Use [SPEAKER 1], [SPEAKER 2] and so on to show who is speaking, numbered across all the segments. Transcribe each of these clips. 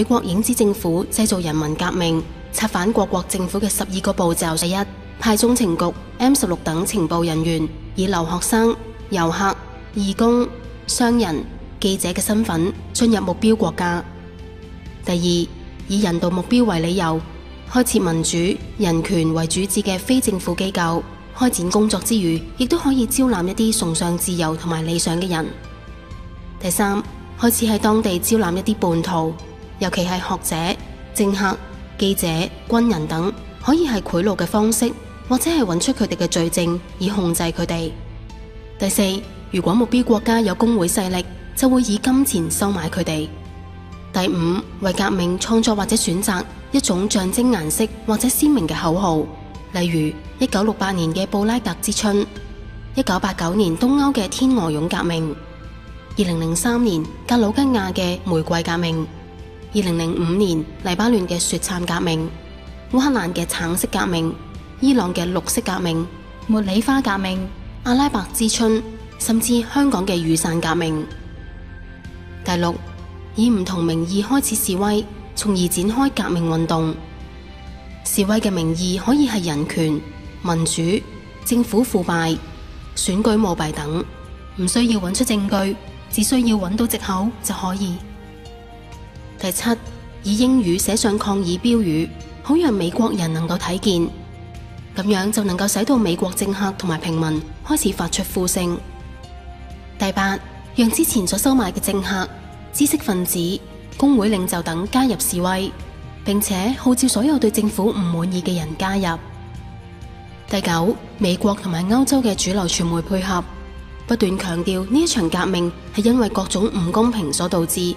[SPEAKER 1] 美國影子政府製造人民革命，策反各國政府嘅12個步驟。第一，派中情局 M16等情報人員，以留學生、遊客、義工、商人、記者嘅身份進入目標國家。第二，以人道目標為理由，開設民主、人權為主旨嘅非政府機構，開展工作之餘，亦都可以招攬一啲崇尚自由同埋理想嘅人。第三，開始喺當地招攬一啲叛徒，尤其係學者、政客、記者、軍人等，可以係賄賂嘅方式，或者係揾出佢哋嘅罪證以控制佢哋。第四，如果目標國家有工會勢力，就會以金錢收買佢哋。第五，為革命創作或者選擇一種象徵顏色或者鮮明嘅口號，例如1968年嘅布拉格之春、1989年東歐嘅天鵝絨革命、2003年格魯吉亞嘅玫瑰革命、2005年黎巴嫩嘅雪杉革命、烏克蘭嘅橙色革命、伊朗嘅綠色革命、茉莉花革命、阿拉伯之春，甚至香港嘅雨傘革命。第六，以唔同名義開始示威，從而展開革命運動。示威嘅名義可以係人權、民主、政府腐敗、選舉舞弊等，唔需要揾出證據，只需要揾到藉口就可以。第七，以英語寫上抗議標語，好讓美國人能夠睇見，咁樣就能夠使到美國政客同埋平民開始發出呼聲。第八，讓之前所收買嘅政客、知識分子、工會領袖等加入示威，並且號召所有對政府唔滿意嘅人加入。第九，美國同埋歐洲嘅主流傳媒配合，不斷強調呢一場革命係因為各種唔公平所導致，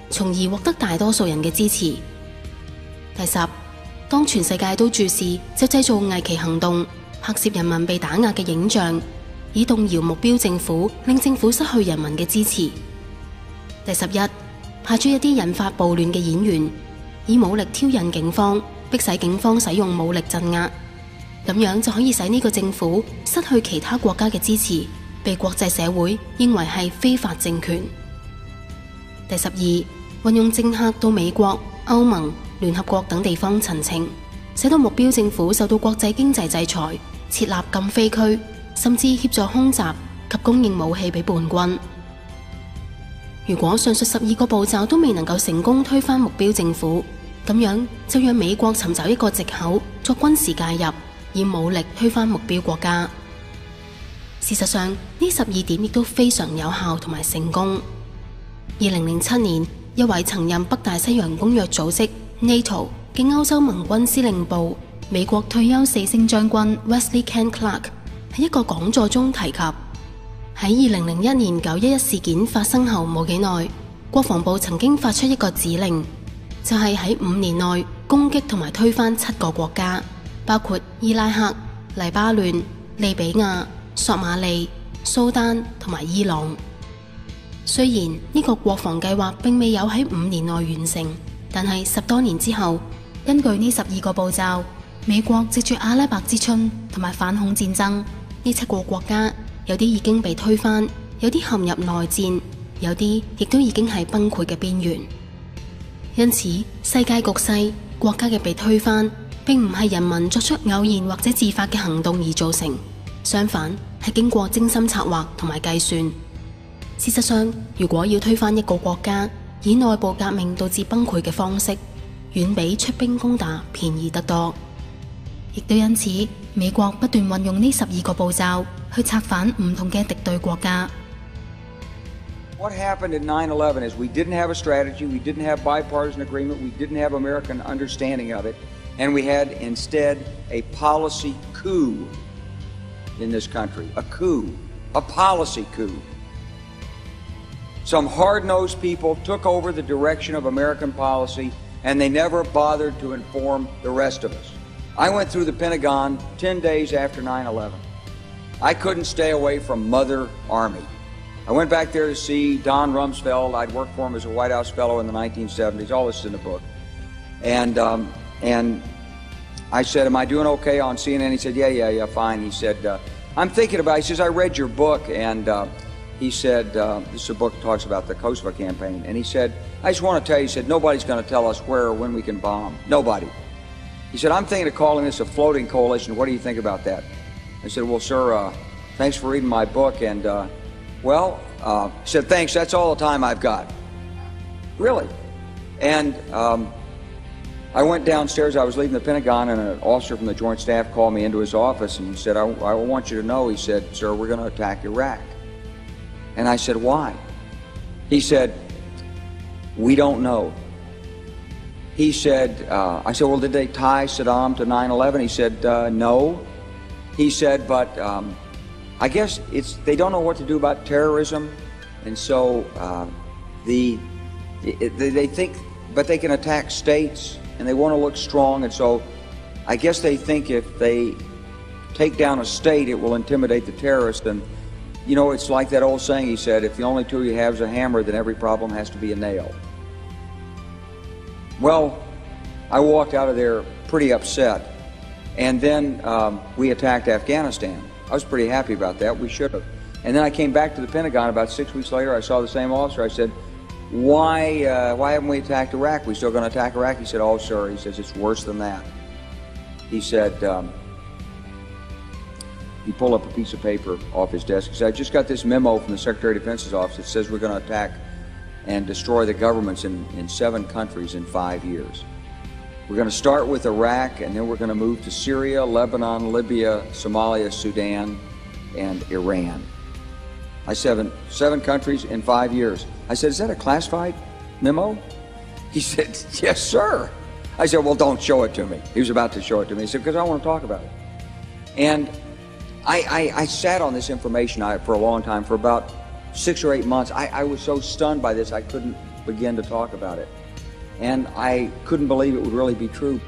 [SPEAKER 1] 從而獲得大多數人嘅支持。第十，當全世界都注視，就製造偽旗行動，拍攝人民被打壓嘅影像，以動搖目標政府，令政府失去人民嘅支持。第十一，派出一啲引發暴亂嘅演員，以武力挑釁警方，迫使警方使用武力鎮壓，咁樣就可以使呢個政府失去其他國家嘅支持，被國際社會認為係非法政權。第十二，運用政客到美國、歐盟、聯合國等地方陳情，使到目標政府受到國際經濟制裁，設立禁飛區，甚至協助空襲及供應武器俾叛軍。如果上述12個步驟都未能夠成功推翻目標政府，咁樣就讓美國尋找一個藉口作軍事介入，以武力推翻目標國家。事實上，呢12點亦都非常有效同埋成功。2007年，一位曾任北大西洋公約組織 NATO 嘅歐洲盟軍司令部、美國退休4星將軍 Wesley Ken Clark 喺一個講座中提及，喺2001年911事件發生後冇幾耐，國防部曾經發出一個指令，就係喺5年內攻擊同埋推翻7個國家，包括伊拉克、黎巴嫩、利比亞、索馬利、蘇丹同埋伊朗。雖然呢個國防計劃並未有喺5年內完成，但係10多年之後，根據呢12個步驟，美國藉住阿拉伯之春同埋反恐戰爭，呢7個國家有啲已經被推翻，有啲陷入內戰，有啲亦都已經係崩潰嘅邊緣。因此，世界局勢、國家嘅被推翻，並唔係人民作出偶然或者自發嘅行動而造成，相反係經過精心策劃同埋計算。事實上，如果要推翻一個國家，以內部革命導致崩潰嘅方式，遠比出兵攻打便宜得多。亦都因此，美國不斷運用呢12個步驟去策反唔同嘅敵對國家。
[SPEAKER 2] What happened in 9/11 is we didn't have a strategy, we didn't have bipartisan agreement, we didn't have American understanding of it, and we had instead a policy coup in this country. A coup, a policy coup. Some hard-nosed people took over the direction of American policy, and they never bothered to inform the rest of us. I went through the Pentagon 10 days after 9/11. I couldn't stay away from Mother Army. I went back there to see Don Rumsfeld. I'd worked for him as a White House fellow in the 1970s. All this is in the book. And I said, am I doing okay on CNN? He said, yeah, fine. He said, I'm thinking about it. He says, I read your book, and he said, this is a book that talks about the Kosovo campaign, and he said, I just want to tell you, he said, nobody's going to tell us where or when we can bomb. Nobody. He said, I'm thinking of calling this a floating coalition. What do you think about that? I said, well, sir, thanks for reading my book, and, he said, thanks, that's all the time I've got. Really? And I went downstairs, I was leaving the Pentagon, and an officer from the Joint Staff called me into his office, and he said, I want you to know, he said, sir, we're going to attack Iraq. And I said, why? He said, we don't know. He said, I said, well, did they tie Saddam to 9/11? He said, no. He said, but I guess they don't know what to do about terrorism, and so they think, but they can attack states, and they want to look strong, and so I guess they think if they take down a state, it will intimidate the terrorists. And you know, it's like that old saying, he said, if the only tool you have is a hammer, then every problem has to be a nail. Well, I walked out of there pretty upset, and then we attacked Afghanistan. I was pretty happy about that. We should have. And then I came back to the Pentagon about 6 weeks later. I saw the same officer. I said, why haven't we attacked Iraq? We still going to attack Iraq? He said, oh, sir. He says, it's worse than that. He said, he pulled up a piece of paper off his desk. He said, I just got this memo from the Secretary of Defense's office that says we're going to attack and destroy the governments in 7 countries in 5 years. We're going to start with Iraq, and then we're going to move to Syria, Lebanon, Libya, Somalia, Sudan, and Iran. I said, 7 countries in 5 years. I said, is that a classified memo? He said, yes, sir. I said, well, don't show it to me. He was about to show it to me. He said, because I want to talk about it. And I sat on this information for a long time, for about 6 or 8 months. I was so stunned by this, I couldn't begin to talk about it. And I couldn't believe it would really be true.